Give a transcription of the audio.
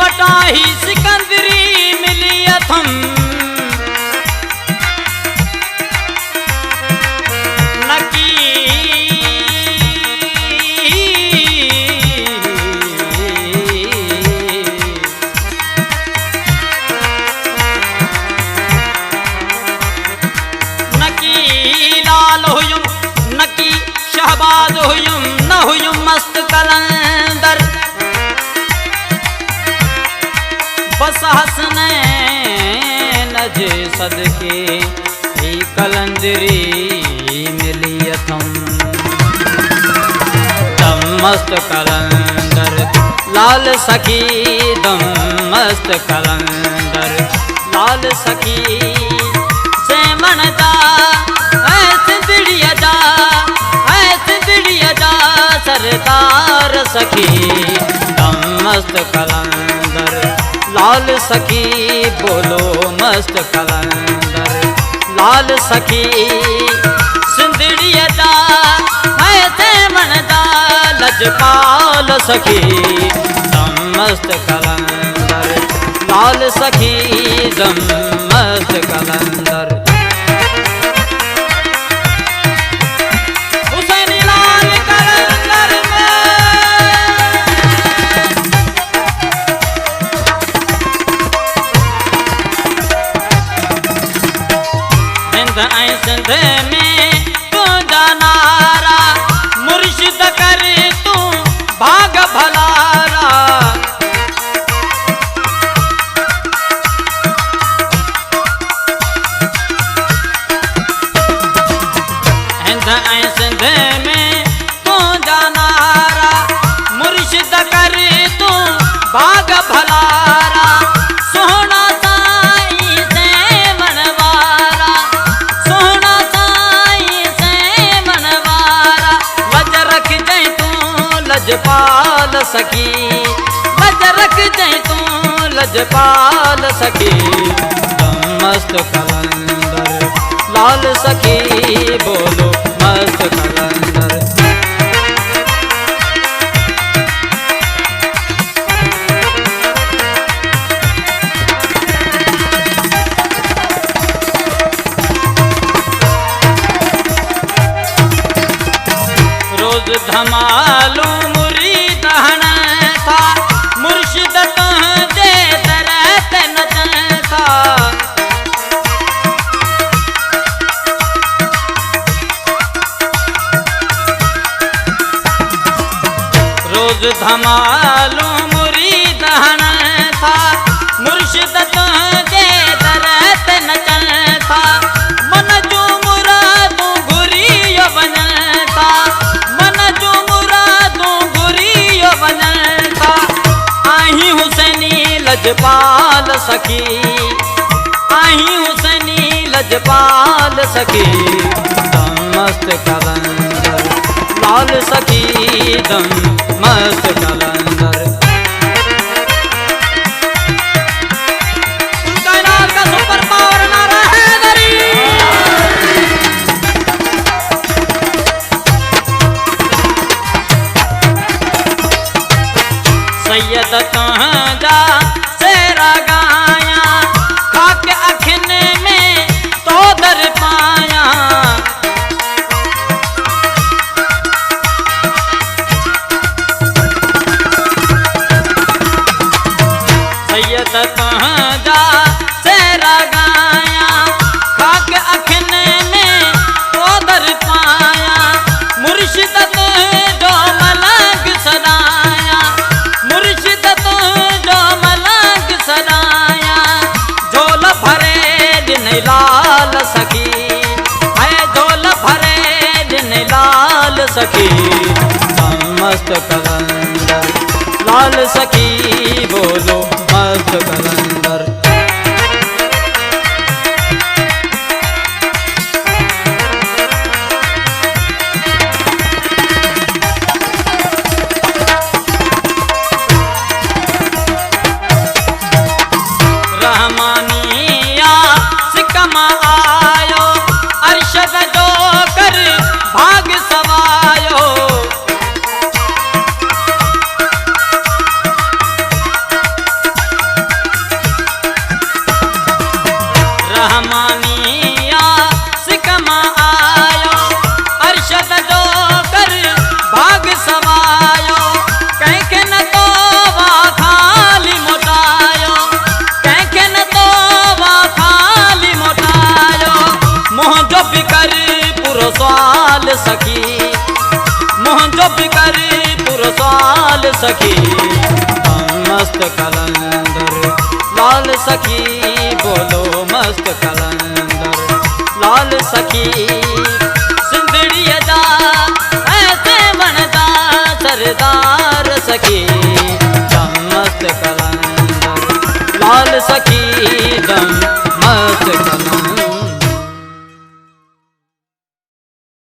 वटा ही सिकंदरी मिली अथम नकी लाल हुयुम नकी शहबाज हुयुम न हुयुम मस्त कलंदर बस हसने नजे सदके ही कलंदरी मिली अथम दम मस्त कलंदर लाल सखी दम मस्त कलंदर लाल सखी से मनदा सरदार सखी दम मस्त कलंदर लाल सखी बोलो मस्त कलंदर लाल सखी सिंधड़िया जा ऐसे मनदा लजपाल सखी दम मस्त कलंदर लाल सखी दम मस्त कलंदर सिंध में तू जानारा मुर्शिद कर तू भाग भलारा सिंध में तू जानारा मुर्शिद कर तू भाग भलारा सोना लजपाल सखी लज रख जय तू लजपाल सखी दम मस्त कलंदर लाल सखी बोलो मस्त कलंदर रोज धमालू मुरीद हन था मुर्शिद तुझे दरत नचन था रोज धमालू मुरीद हन था मुर्शिद तुझे दरत नचन था मन जो मुरादू घुरियो बनन था मन जो मुरादू घुरियो बनन था आही हुसैनी लजपाल सखी आही हुसैनी लजपाल सखी दम मस्त कलंदर लाल सखी दम मस्त कलंदर उनका नाम का सुपर पावर नारा है सैयद तहजा सेरा गाया खाक अखिन में तो दर पाया सैयद तहजा सेरा गाया खाक अखिन में तो दर पाया मुर्शिद जो मलक सदाया मुर्शिद जो मलक सदाया झोल भरे दिन लाल सखी है झोल भरे दिन लाल सखी दम मस्त कलंदर लाल सखी बोलो मस्त कलंदर रहमानिया सिकमा आयो अरशद जो कर भाग सवायो फिकर पुरसाल सखी मस्त कलंदर लाल सखी बोलो मस्त कलंदर लाल सखी सिंधड़िया जा ऐसे बनता सरदार सखी मस्त कलंदर लाल सखी दम